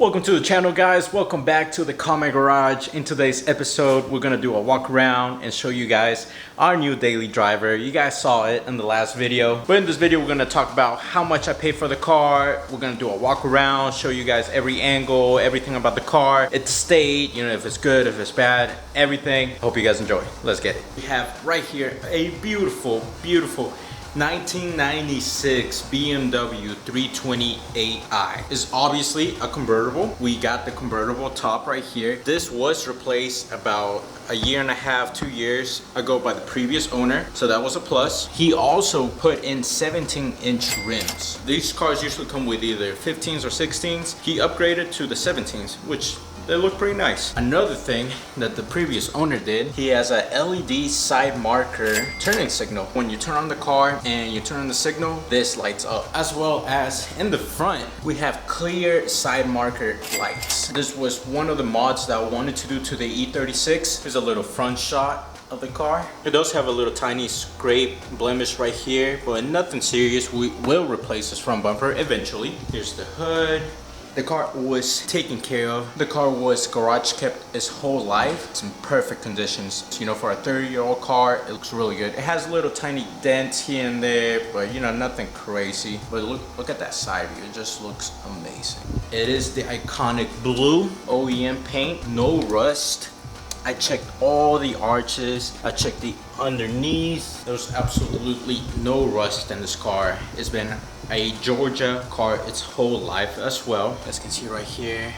Welcome to the channel, guys. Welcome back to the KameGarage. In today's episode, we're gonna do a walk around and show you guys our new daily driver. You guys saw it in the last video, but in this video we're gonna talk about how much I paid for the car. We're gonna do a walk around, show you guys every angle, everything about the car, its state, you know, if it's good, if it's bad, everything. Hope you guys enjoy. Let's get it. We have right here a beautiful 1996 BMW 328i. It's obviously a convertible. We got the convertible top right here. This was replaced about a year and a half, 2 years ago by the previous owner, so that was a plus. He also put in 17-inch rims. These cars usually come with either 15s or 16s. He upgraded to the 17s, which they look pretty nice. Another thing that the previous owner did, he has a LED side marker turning signal. When you turn on the car and you turn on the signal, this lights up. As well as in the front, we have clear side marker lights. This was one of the mods that I wanted to do to the E36. Here's a little front shot of the car. It does have a little tiny scrape blemish right here, but nothing serious. We will replace this front bumper eventually. Here's the hood. The car was taken care of. The car was garage kept its whole life. It's in perfect conditions. You know, for a 30-year-old car, it looks really good. It has little tiny dents here and there, but you know, nothing crazy. But look at that side view. It just looks amazing. It is the iconic blue OEM paint, no rust. I checked all the arches. I checked the underneath. There's absolutely no rust in this car. It's been a Georgia car its whole life as well. As you can see right here,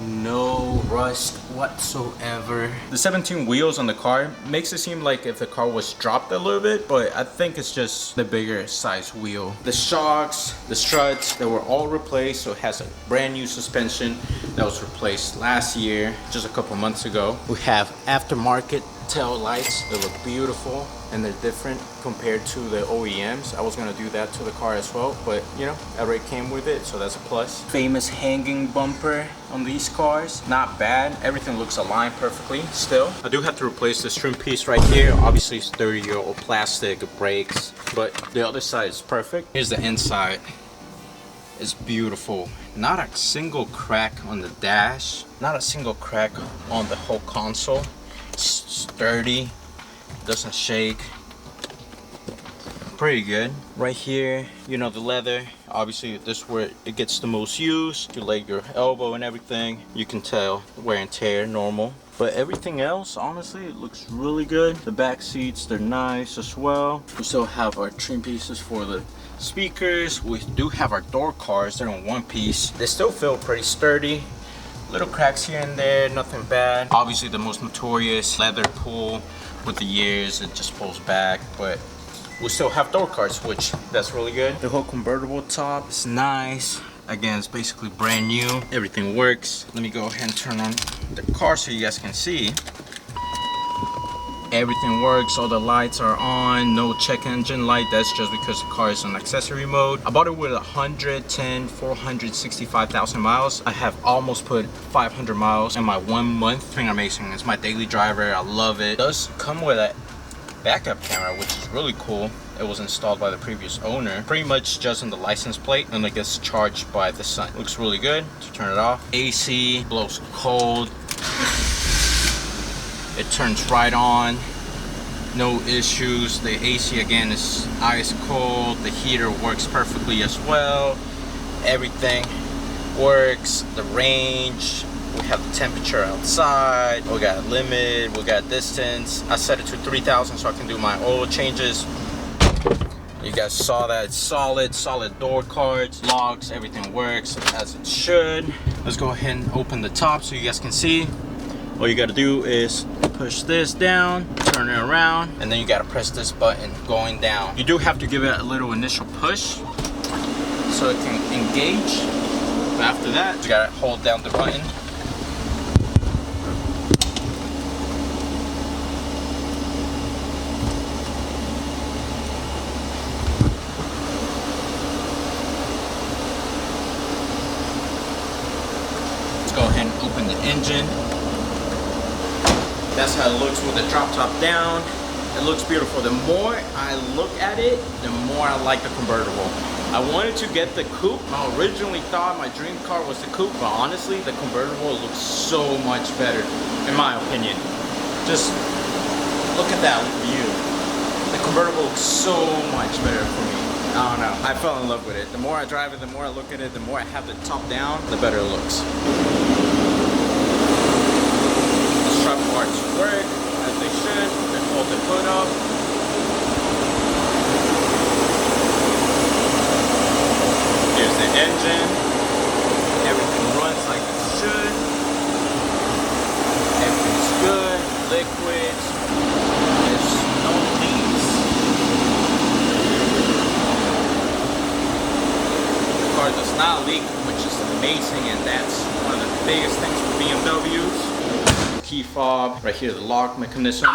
no rust whatsoever. The 17 wheels on the car makes it seem like if the car was dropped a little bit, but I think it's just the bigger size wheel. The shocks, the struts, they were all replaced, so it has a brand new suspension that was replaced last year, just a couple months ago. We have aftermarket tail lights. They look beautiful and they're different compared to the OEMs. I was gonna do that to the car as well, but you know, it already came with it, so that's a plus. Famous hanging bumper on these cars, not bad. Everything looks aligned perfectly still. I do have to replace this trim piece right here. Obviously it's 30-year-old plastic, it breaks, but the other side is perfect. Here's the inside. It's beautiful. Not a single crack on the dash, not a single crack on the whole console. It's sturdy, doesn't shake. Pretty good. Right here, you know, the leather, obviously this is where it gets the most use. You lay your elbow and everything, you can tell wear and tear, normal. But everything else, honestly, it looks really good. The back seats, they're nice as well. We still have our trim pieces for the speakers. We do have our door cards, they're in one piece. They still feel pretty sturdy. Little cracks here and there, nothing bad. Obviously the most notorious leather pull. With the years it just pulls back, but we still have door cards, which that's really good. The whole convertible top is nice. Again, it's basically brand new. Everything works. Let me go ahead and turn on the car so you guys can see. Everything works, all the lights are on, no check engine light. That's just because the car is on accessory mode. I bought it with 465,000 miles. I have almost put 500 miles in my 1 month. It's been amazing. It's my daily driver. I love it. It does come with a backup camera, which is really cool. It was installed by the previous owner. Pretty much just on the license plate, and it gets charged by the sun. Looks really good. To turn it off. AC blows cold. It turns right on, no issues. The AC again is ice cold. The heater works perfectly as well. Everything works. The range, we have the temperature outside. We got limit, we got distance. I set it to 3,000 so I can do my oil changes. You guys saw that. It's solid door cards, locks, everything works as it should. Let's go ahead and open the top so you guys can see. All you gotta do is push this down, turn it around, and then you gotta press this button going down. You do have to give it a little initial push so it can engage. But after that, you gotta hold down the button. Let's go ahead and open the engine. That's how it looks with the drop top down. It looks beautiful. The more I look at it, the more I like the convertible. I wanted to get the coupe. I originally thought my dream car was the coupe, but honestly, the convertible looks so much better, in my opinion. Just look at that view. The convertible looks so much better for me. I don't know. I fell in love with it. The more I drive it, the more I look at it, the more I have the top down, the better it looks. The strut parts work as they should. They hold the hood up. Here's the engine. Everything runs like it should. Everything's good. Liquids. There's no leaks. The car does not leak, which is amazing, and that's one of the biggest things with BMWs. Key fob. Right here, the lock mechanism.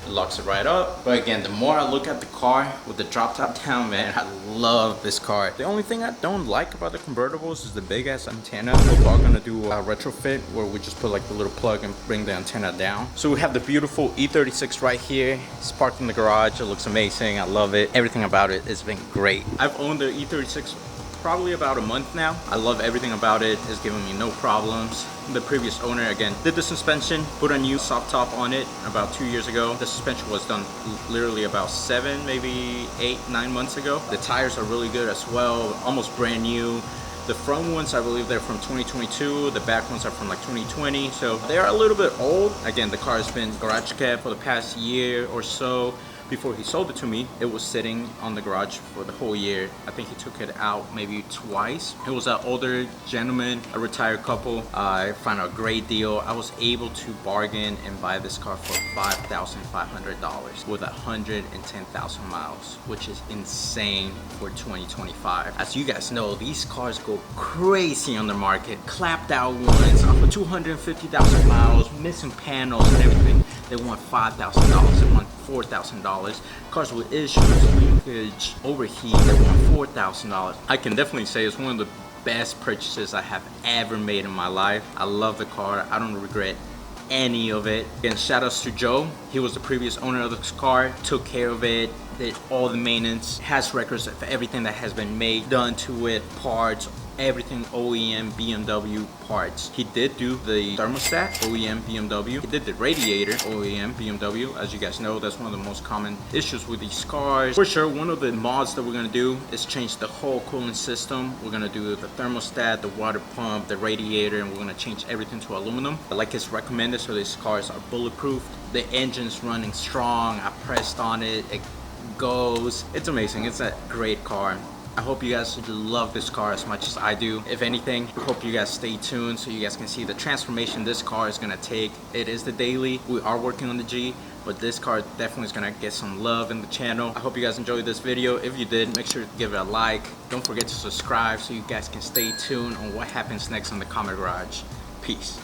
It locks it right up. But again, the more I look at the car with the drop top down, man, I love this car. The only thing I don't like about the convertibles is the big ass antenna. We're all gonna do a retrofit where we just put like the little plug and bring the antenna down. So we have the beautiful E36 right here. It's parked in the garage. It looks amazing. I love it. Everything about it has been great. I've owned the E36 probably about a month now. I love everything about it. It's giving me no problems. The previous owner, again, did the suspension, put a new soft top on it about 2 years ago. The suspension was done literally about 7, maybe 8, 9 months ago. The tires are really good as well, almost brand new. The front ones, I believe they're from 2022. The back ones are from like 2020. So they're a little bit old. Again, the car has been garage kept for the past year or so. Before he sold it to me, it was sitting on the garage for the whole year. I think he took it out maybe twice. It was an older gentleman, a retired couple. I found a great deal. I was able to bargain and buy this car for $5,500 with 110,000 miles, which is insane for 2025. As you guys know, these cars go crazy on the market. Clapped out ones off of 250,000 miles, missing panels and everything. They want $5,000. They want $4,000. Cars with issues, leakage, overheat, they want $4,000. I can definitely say it's one of the best purchases I have ever made in my life. I love the car. I don't regret any of it. Again, shout outs to Joe. He was the previous owner of this car, took care of it, did all the maintenance, has records of everything that has been made, done to it, parts, everything OEM BMW parts. He did do the thermostat, OEM BMW. He did the radiator, OEM BMW. As you guys know, that's one of the most common issues with these cars. For sure, one of the mods that we're gonna do is change the whole cooling system. We're gonna do the thermostat, the water pump, the radiator, and we're gonna change everything to aluminum. Like it's recommended, so these cars are bulletproof. The engine's running strong. I pressed on it, it goes. It's amazing. It's a great car. I hope you guys love this car as much as I do. If anything, I hope you guys stay tuned so you guys can see the transformation this car is gonna take. It is the daily. We are working on the G, but this car definitely is gonna get some love in the channel. I hope you guys enjoyed this video. If you did, make sure to give it a like. Don't forget to subscribe so you guys can stay tuned on what happens next on the KameGarage. Peace.